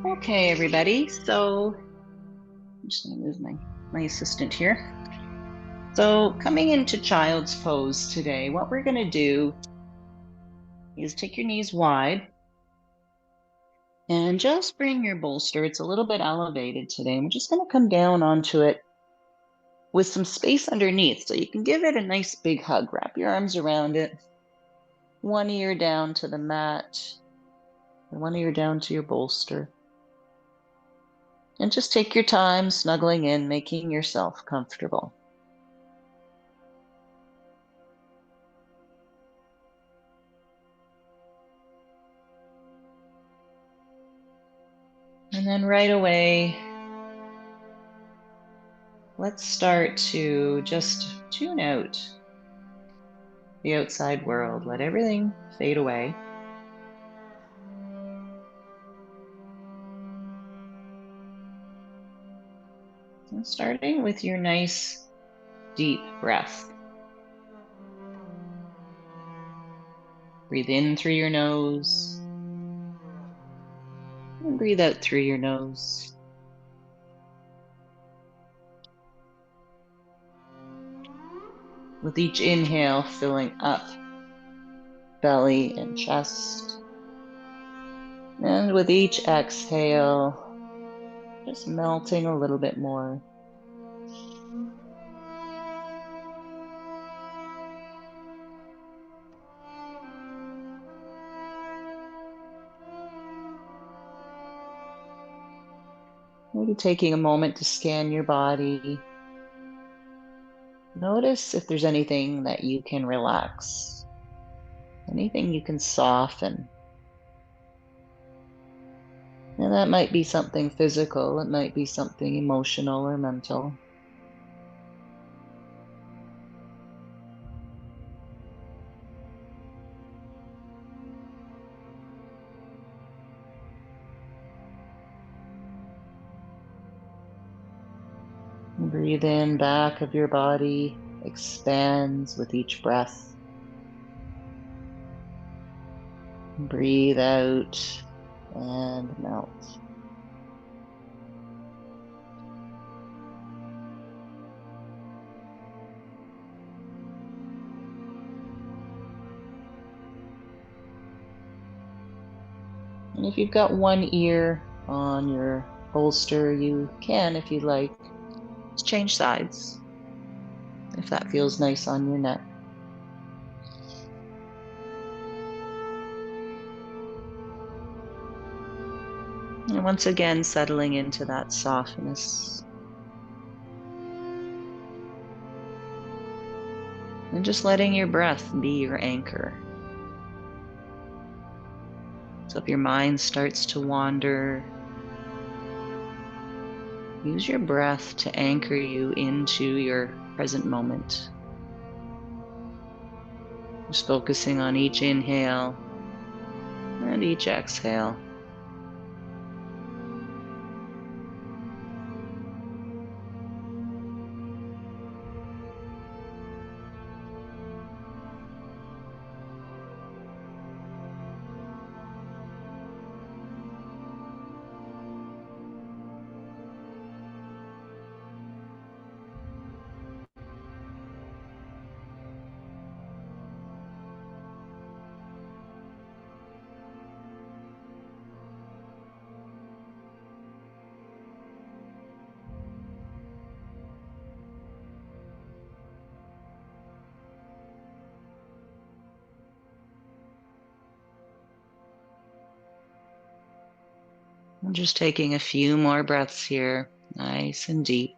Okay, everybody. So I'm just going to move my assistant here. So coming into child's pose today, what we're going to do is take your knees wide and just bring your bolster. It's a little bit elevated today. And we're just going to come down onto it with some space underneath. So you can give it a nice big hug. Wrap your arms around it. One ear down to the mat, and one ear down to your bolster. And just take your time snuggling in, making yourself comfortable. And then right away, let's start to just tune out the outside world. Let everything fade away. And starting with your nice deep breath. Breathe in through your nose and breathe out through your nose. With each inhale, filling up belly and chest. And with each exhale, just melting a little bit more. Maybe taking a moment to scan your body. Notice if there's anything that you can relax, anything you can soften. And that might be something physical, it might be something emotional or mental. Breathe in, back of your body expands with each breath. Breathe out and melt. And if you've got one ear on your bolster, you can, if you like, just change sides if that feels nice on your neck. And once again, settling into that softness. And just letting your breath be your anchor. So if your mind starts to wander, use your breath to anchor you into your present moment. Just focusing on each inhale and each exhale. I'm just taking a few more breaths here, nice and deep.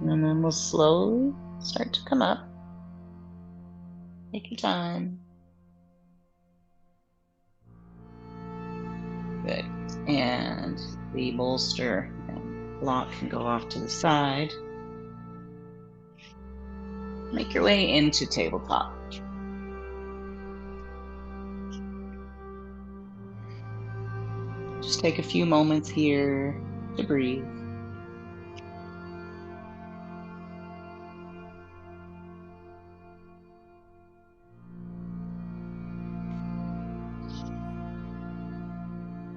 And then we'll slowly start to come up. Take your time. Good. And the bolster and block can go off to the side. Make your way into tabletop. Just take a few moments here to breathe.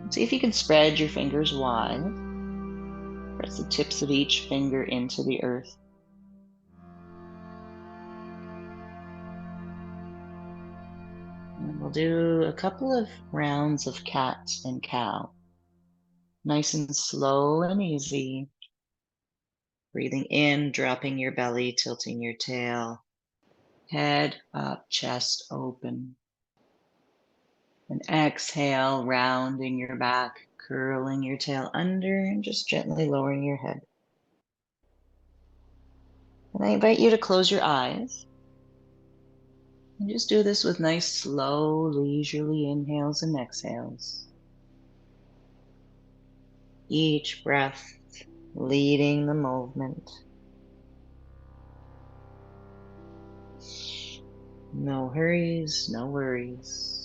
See if you can spread your fingers wide. Press the tips of each finger into the earth. And we'll do a couple of rounds of cat and cow. Nice and slow and easy. Breathing in, dropping your belly, tilting your tail. Head up, chest open. And exhale, rounding your back, curling your tail under, and just gently lowering your head. And I invite you to close your eyes. And just do this with nice, slow, leisurely inhales and exhales. Each breath leading the movement. No hurries, no worries.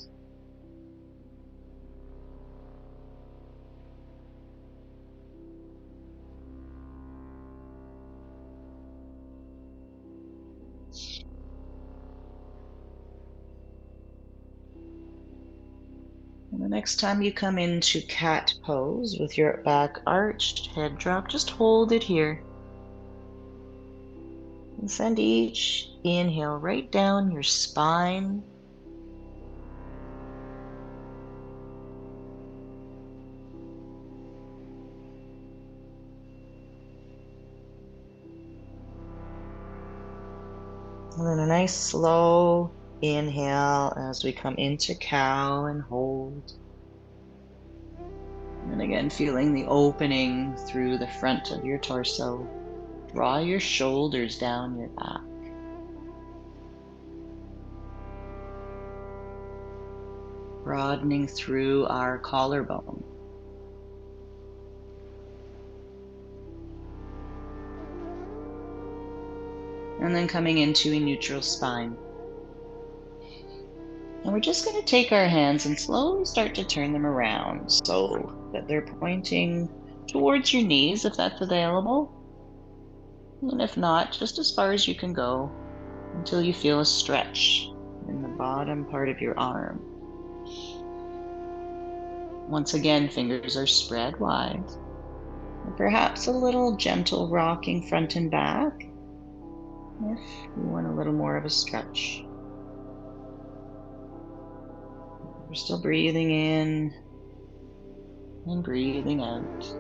And the next time you come into cat pose with your back arched, head drop, just hold it here. And send each inhale right down your spine. And then a nice slow inhale as we come into cow and hold. And again, feeling the opening through the front of your torso. Draw your shoulders down your back. Broadening through our collarbone. And then coming into a neutral spine. And we're just going to take our hands and slowly start to turn them around so that they're pointing towards your knees if that's available. And if not, just as far as you can go until you feel a stretch in the bottom part of your arm. Once again, fingers are spread wide. And perhaps a little gentle rocking front and back if you want a little more of a stretch. We're still breathing in and breathing out.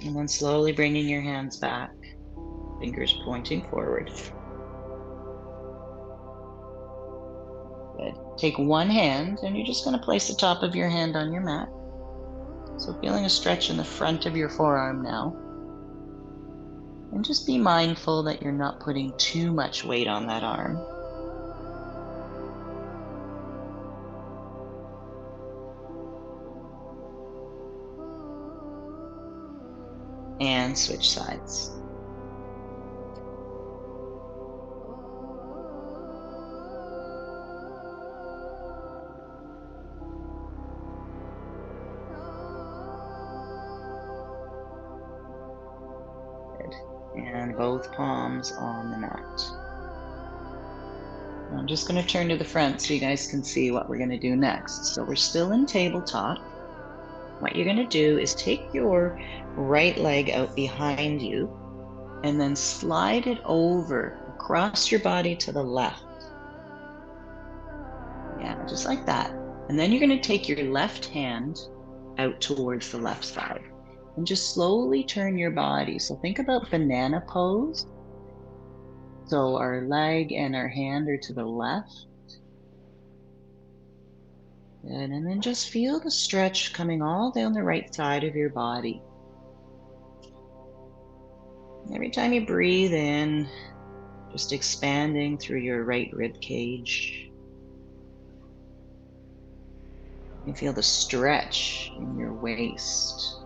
And then slowly bringing your hands back, fingers pointing forward. Good. Take one hand and you're just going to place the top of your hand on your mat. So feeling a stretch in the front of your forearm now. And just be mindful that you're not putting too much weight on that arm. And switch sides. Good. And both palms on the mat. I'm just going to turn to the front so you guys can see what we're going to do next. So we're still in tabletop. What you're going to do is take your right leg out behind you and then slide it over across your body to the left. Yeah, just like that. And then you're going to take your left hand out towards the left side and just slowly turn your body. So think about banana pose. So our leg and our hand are to the left. Good. And then just feel the stretch coming all down the right side of your body. Every time you breathe in, just expanding through your right rib cage. You feel the stretch in your waist.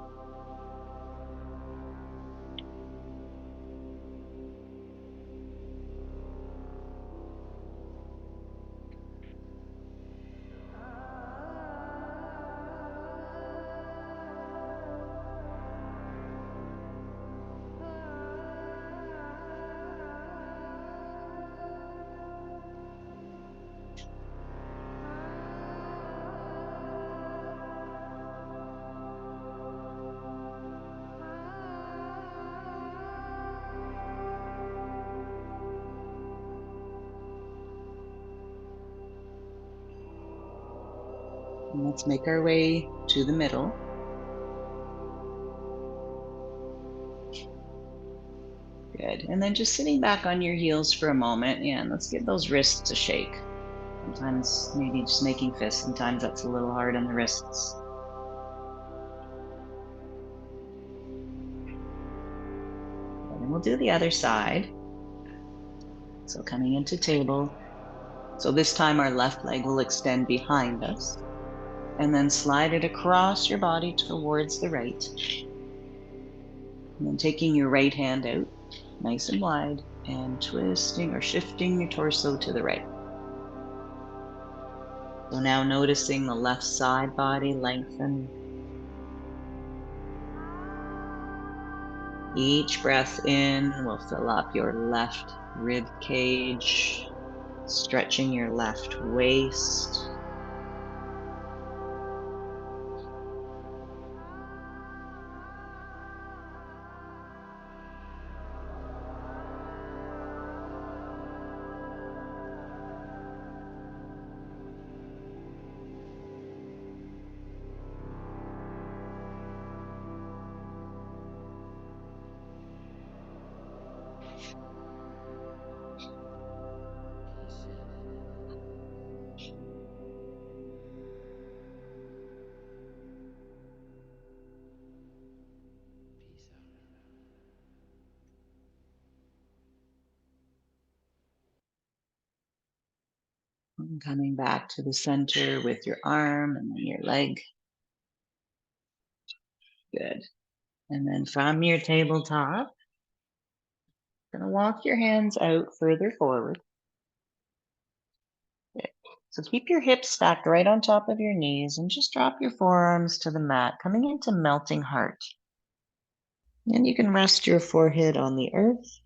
And let's make our way to the middle. Good. And then just sitting back on your heels for a moment. Yeah, and let's give those wrists a shake. Sometimes maybe just making fists, sometimes that's a little hard on the wrists. And then we'll do the other side. So coming into table. So this time our left leg will extend behind us. And then slide it across your body towards the right. And then taking your right hand out, nice and wide, and twisting or shifting your torso to the right. So now noticing the left side body lengthen. Each breath in will fill up your left rib cage, stretching your left waist. And coming back to the center with your arm and then your leg. Good. And then from your tabletop, gonna walk your hands out further forward. Good. So keep your hips stacked right on top of your knees and just drop your forearms to the mat, coming into melting heart. And you can rest your forehead on the earth.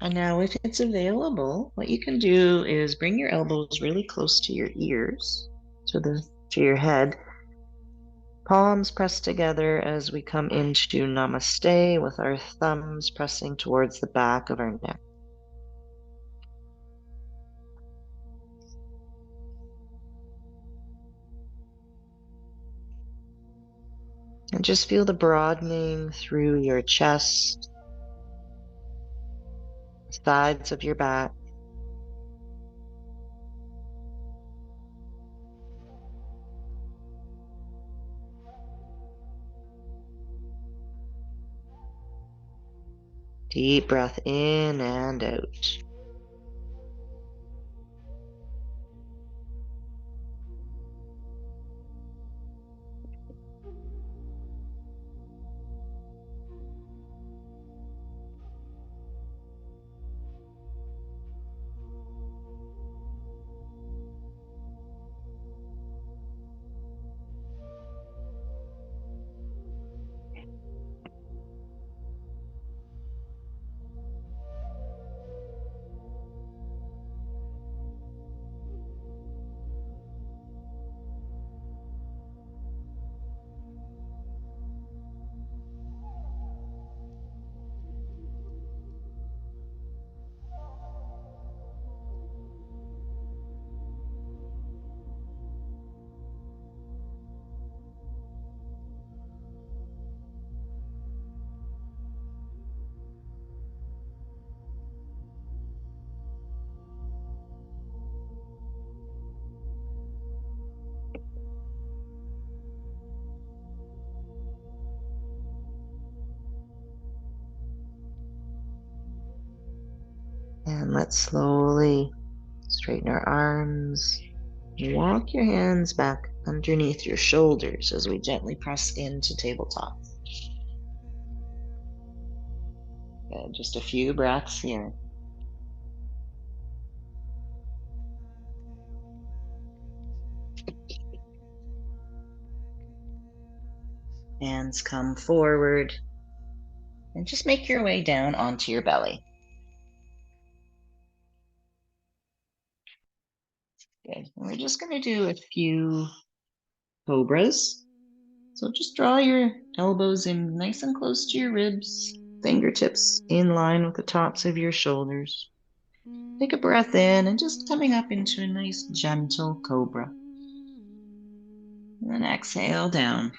And now if it's available, what you can do is bring your elbows really close to your ears, to your head. Palms pressed together as we come into Namaste with our thumbs pressing towards the back of our neck. And just feel the broadening through your chest, sides of your back. Deep breath in and out. And let's slowly straighten our arms. Walk your hands back underneath your shoulders as we gently press into tabletop. Good. Just a few breaths here. Hands come forward and just make your way down onto your belly. Good. And we're just going to do a few cobras. So just draw your elbows in nice and close to your ribs, fingertips in line with the tops of your shoulders. Take a breath in and just coming up into a nice gentle cobra. And then exhale down.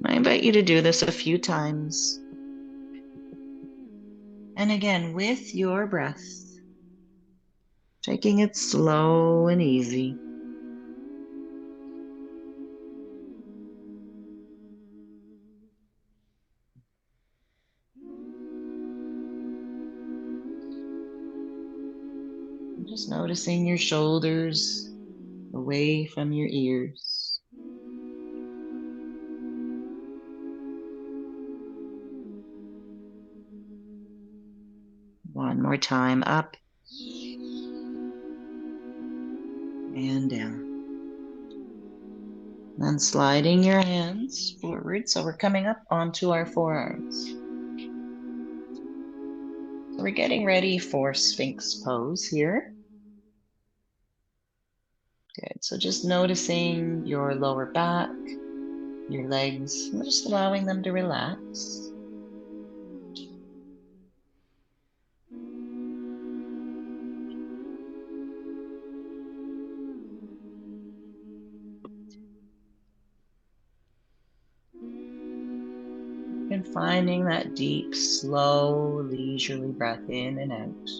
I invite you to do this a few times. And again, with your breath, taking it slow and easy. Just noticing your shoulders away from your ears. One more time, up and down. Then sliding your hands forward, so we're coming up onto our forearms. So we're getting ready for Sphinx pose here. Good, so just noticing your lower back, your legs, and just allowing them to relax. And finding that deep, slow, leisurely breath in and out.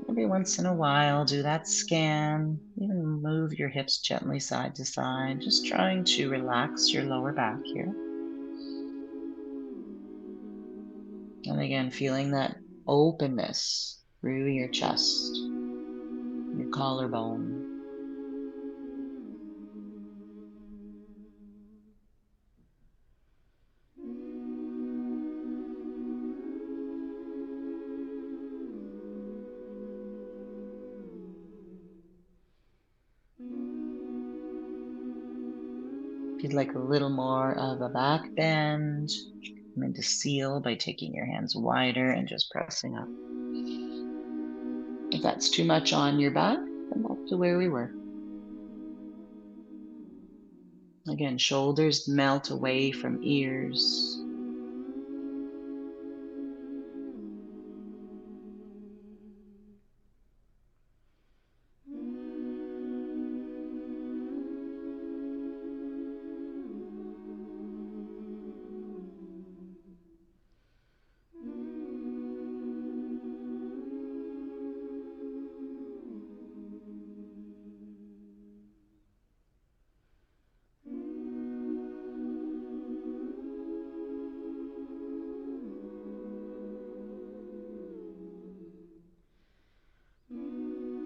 Every once in a while, do that scan. Even move your hips gently side to side, just trying to relax your lower back here. And again, feeling that openness through your chest, your collarbone. If you'd like a little more of a back bend, come into seal by taking your hands wider and just pressing up. If that's too much on your back, come back to where we were. Again, shoulders melt away from ears.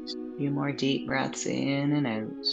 A few more deep breaths in and out.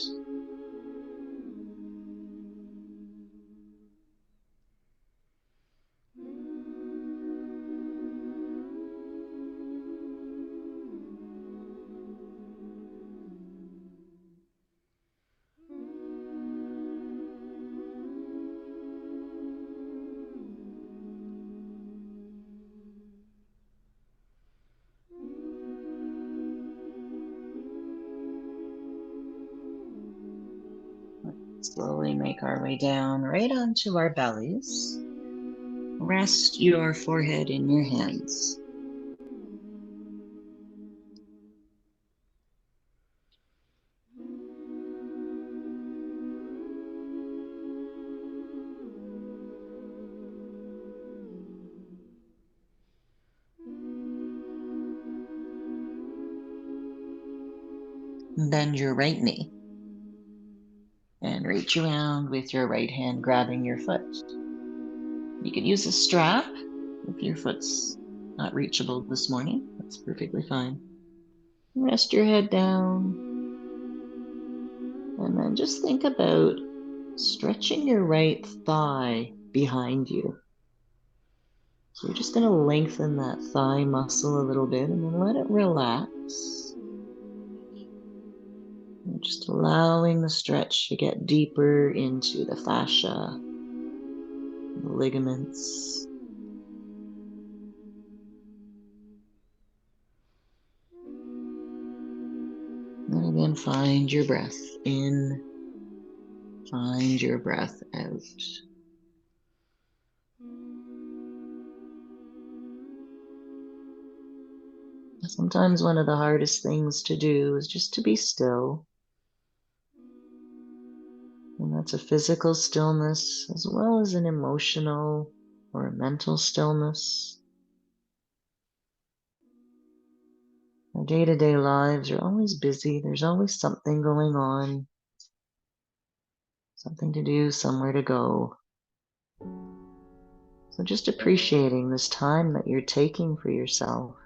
Slowly make our way down right onto our bellies. Rest your forehead in your hands. Bend your right knee and reach around with your right hand grabbing your foot. You could use a strap if your foot's not reachable this morning. That's perfectly fine. Rest your head down and then just think about stretching your right thigh behind you. So you're just going to lengthen that thigh muscle a little bit and then let it relax. And just allowing the stretch to get deeper into the fascia, the ligaments. And again, find your breath in, find your breath out. Sometimes one of the hardest things to do is just to be still. And that's a physical stillness as well as an emotional or a mental stillness. Our day-to-day lives are always busy. There's always something going on, something to do, somewhere to go. So just appreciating this time that you're taking for yourself.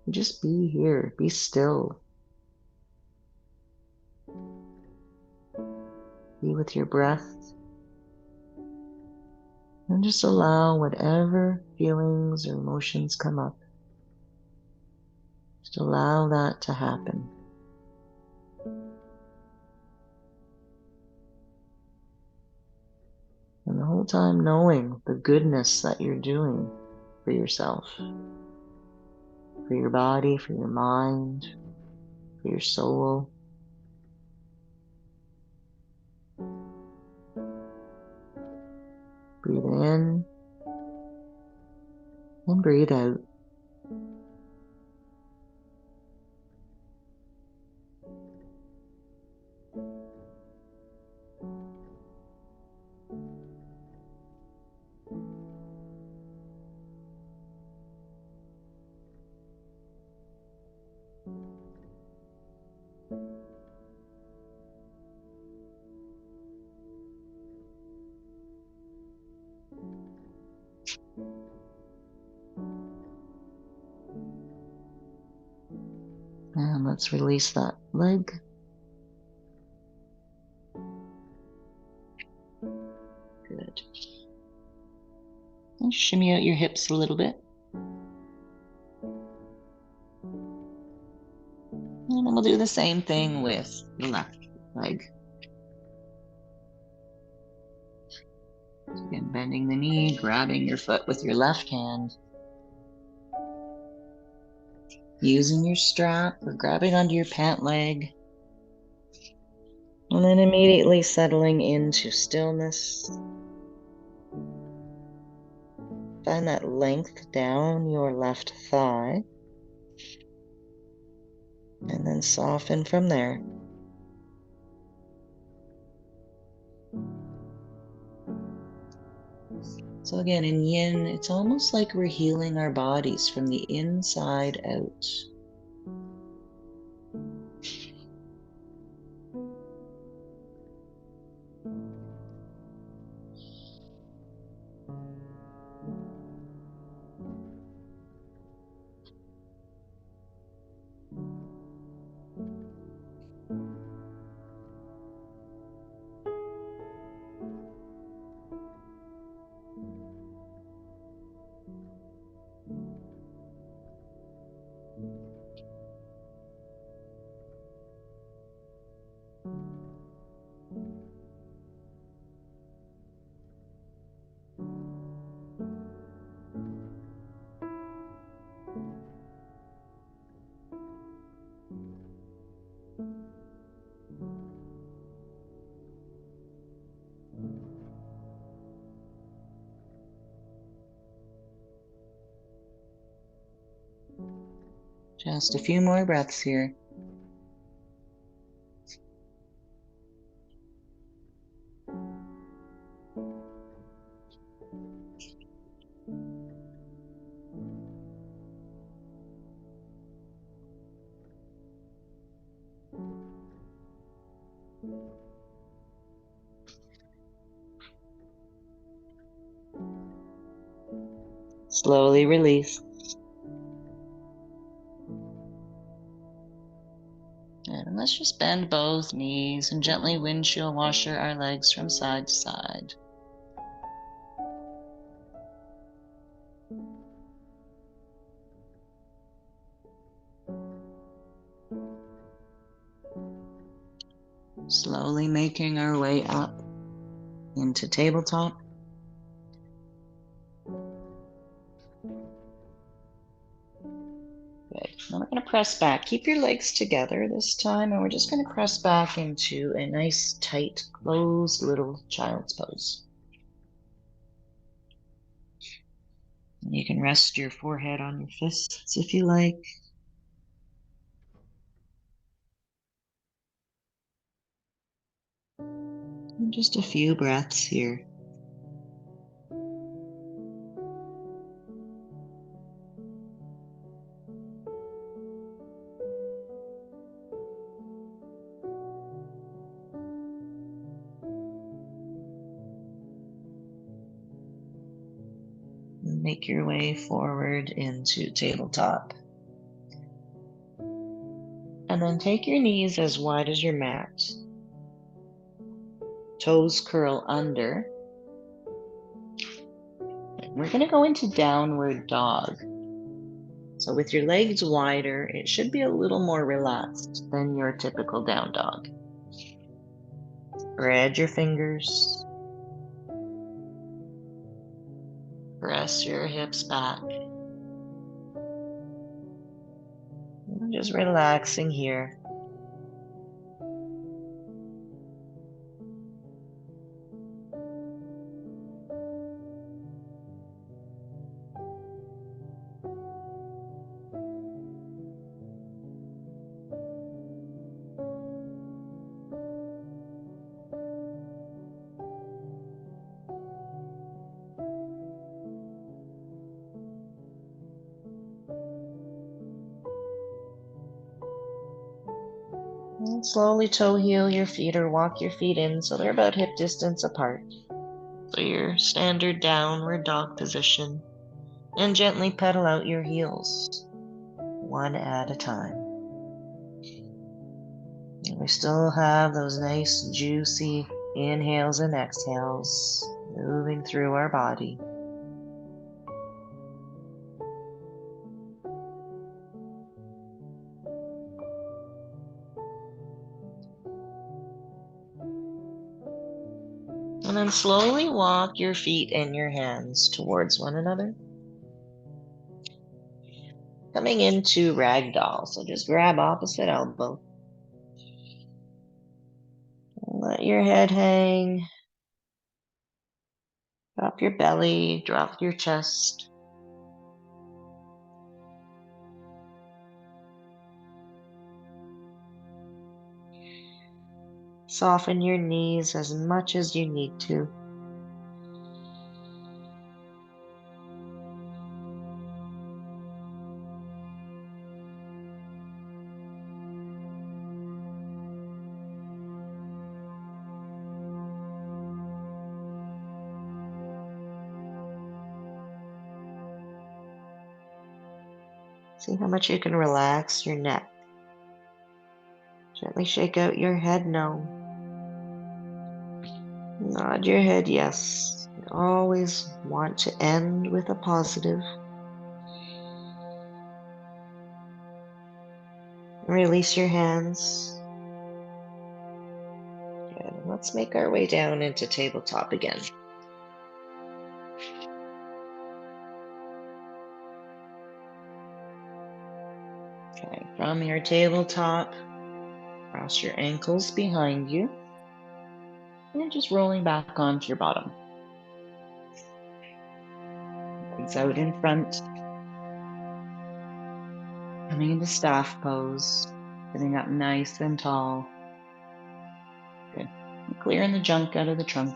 Just be here, be still. Be with your breath. And just allow whatever feelings or emotions come up. Just allow that to happen. And the whole time knowing the goodness that you're doing for yourself, for your body, for your mind, for your soul. Breathe in and breathe out. And let's release that leg. Good. And shimmy out your hips a little bit. And then we'll do the same thing with the left leg. So again, bending the knee, grabbing your foot with your left hand. Using your strap or grabbing onto your pant leg. And then immediately settling into stillness. Find that length down your left thigh. And then soften from there. So again, in yin, it's almost like we're healing our bodies from the inside out. Just a few more breaths here. Slowly release. And let's just bend both knees and gently windshield washer our legs from side to side. Slowly making our way up into tabletop. Good. Now we're going to press back. Keep your legs together this time, and we're just going to press back into a nice, tight, closed little child's pose. You can rest your forehead on your fists if you like. And just a few breaths here. Make your way forward into tabletop. And then take your knees as wide as your mat. Toes curl under. We're going to go into downward dog. So with your legs wider, it should be a little more relaxed than your typical down dog. Spread your fingers. Press your hips back. And just relaxing here. And slowly toe heel your feet or walk your feet in so they're about hip distance apart. So your standard downward dog position. And gently pedal out your heels, one at a time. And we still have those nice juicy inhales and exhales moving through our body. And then slowly walk your feet and your hands towards one another. Coming into ragdoll, so just grab opposite elbow. Let your head hang. Drop your belly, drop your chest. Soften your knees as much as you need to. See how much you can relax your neck. Gently shake out your head no. Nod your head yes. You always want to end with a positive. Release your hands. Good. Let's make our way down into tabletop again. Okay, from your tabletop, cross your ankles behind you. And just rolling back onto your bottom. Legs out in front. Coming into staff pose, sitting up nice and tall. Good. And clearing the junk out of the trunk.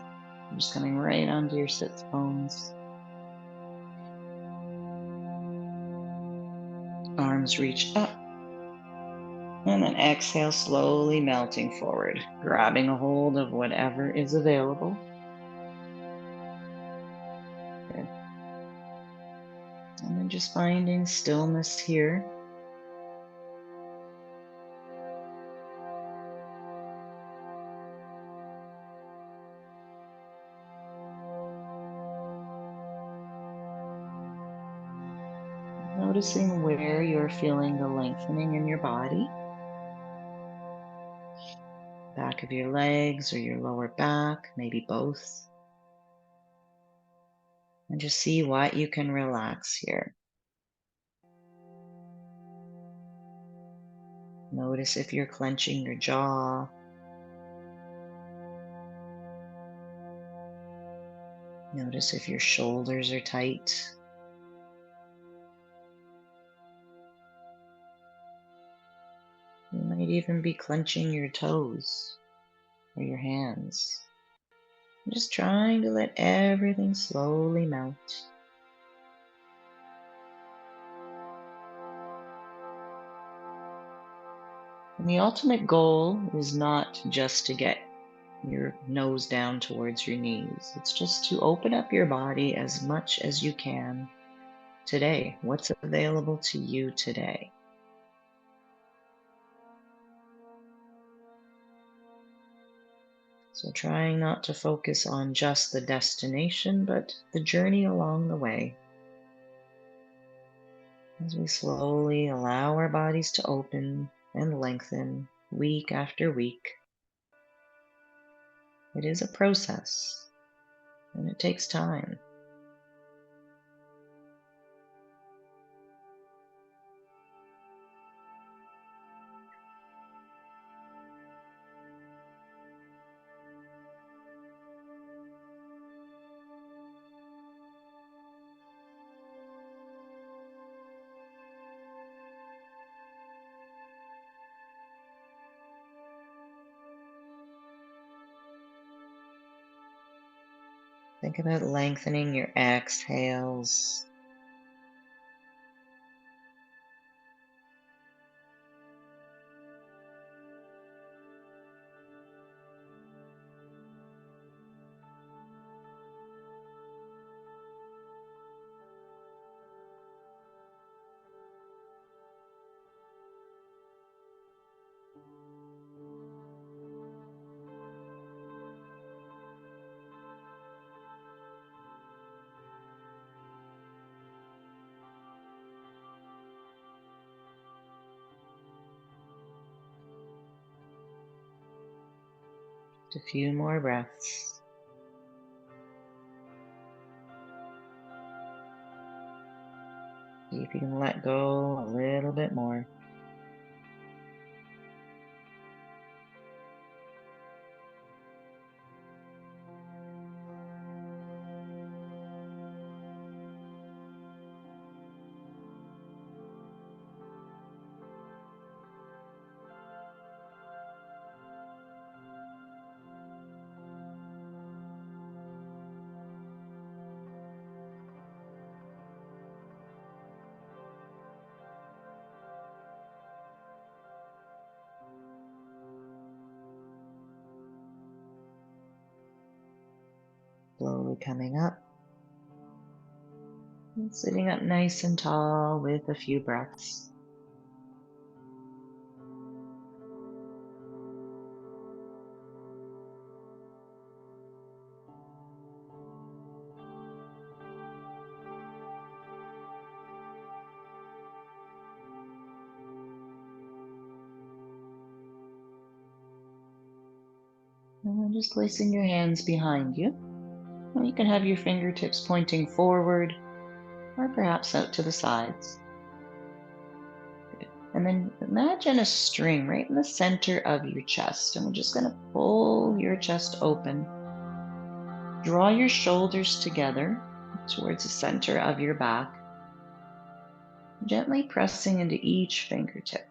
You're just coming right onto your sits bones. Arms reach up. And then exhale, slowly melting forward, grabbing a hold of whatever is available. Good. And then just finding stillness here. Noticing where you're feeling the lengthening in your body. Back of your legs or your lower back, maybe both. And just see what you can relax here. Notice if you're clenching your jaw. Notice if your shoulders are tight. You might even be clenching your toes or your hands. Just trying to let everything slowly melt. And the ultimate goal is not just to get your nose down towards your knees. It's just to open up your body as much as you can today. What's available to you today? So trying not to focus on just the destination, but the journey along the way. As we slowly allow our bodies to open and lengthen week after week. It is a process, and it takes time. Think about lengthening your exhales. A few more breaths. See if you can let go a little bit more. Slowly coming up. And sitting up nice and tall with a few breaths. And then just placing your hands behind you. And you can have your fingertips pointing forward or perhaps out to the sides. Good. And then imagine a string right in the center of your chest. And we're just going to pull your chest open. Draw your shoulders together towards the center of your back. Gently pressing into each fingertip.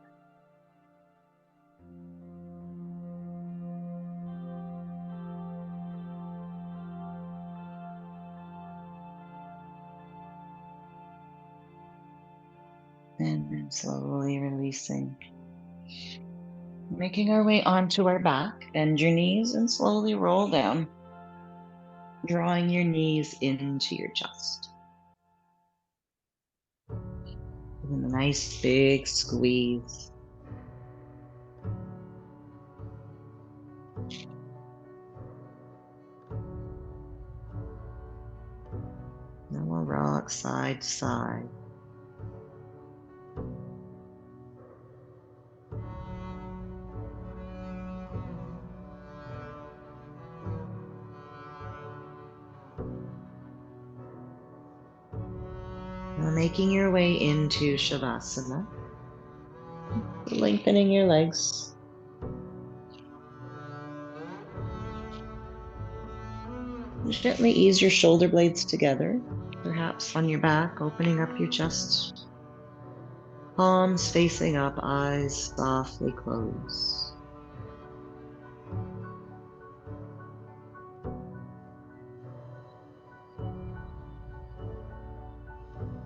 And then slowly releasing. Making our way onto our back, bend your knees and slowly roll down, drawing your knees into your chest. Giving a nice big squeeze. Then we'll rock side to side. Now making your way into Shavasana, lengthening your legs. Gently ease your shoulder blades together, perhaps on your back, opening up your chest. Palms facing up, eyes softly closed.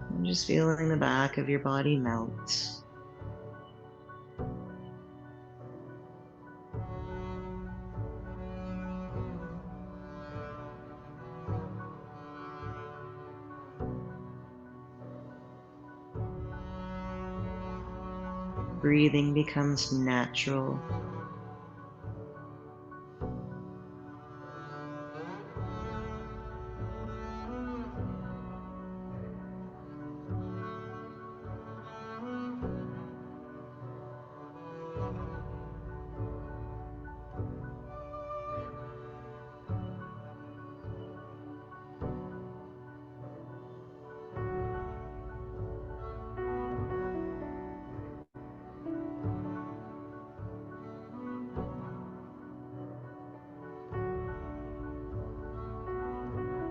And just feeling the back of your body melt. Breathing becomes natural.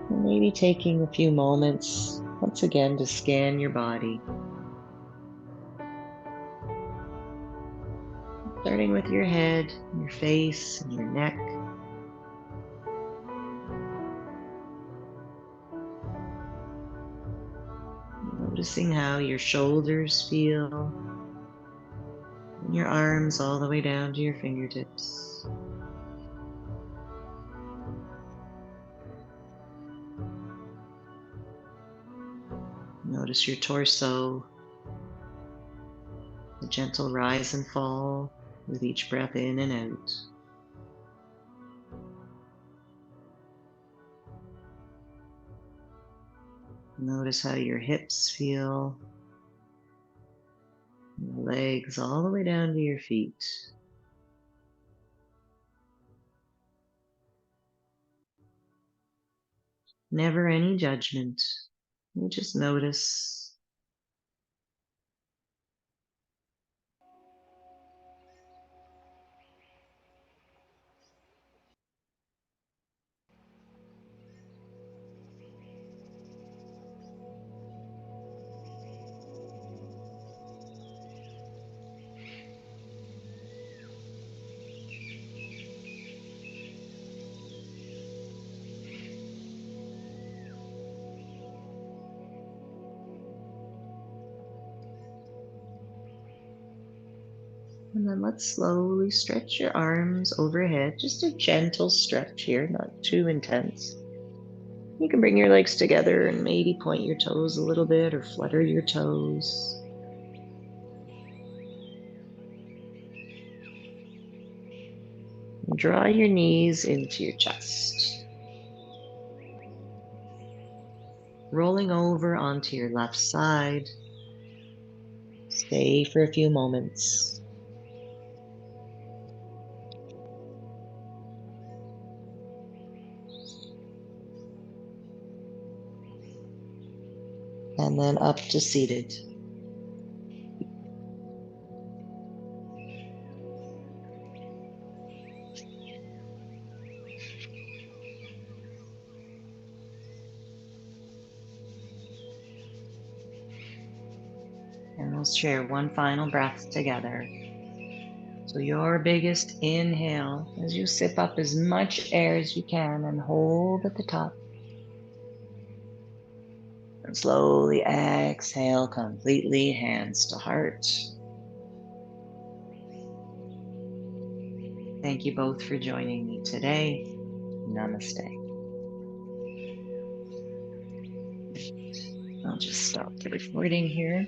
And maybe taking a few moments once again to scan your body. Starting with your head, your face, and your neck. Noticing how your shoulders feel, and your arms all the way down to your fingertips. Notice your torso, the gentle rise and fall with each breath in and out. Notice how your hips feel, your legs all the way down to your feet. Never any judgment. You just notice. And then let's slowly stretch your arms overhead. Just a gentle stretch here, not too intense. You can bring your legs together and maybe point your toes a little bit or flutter your toes. And draw your knees into your chest. Rolling over onto your left side. Stay for a few moments. And then up to seated. we'll share one final breath together. So your biggest inhale as you sip up as much air as you can and hold at the top. And slowly exhale completely, hands to heart. Thank you both for joining me today. Namaste. I'll just stop the recording here.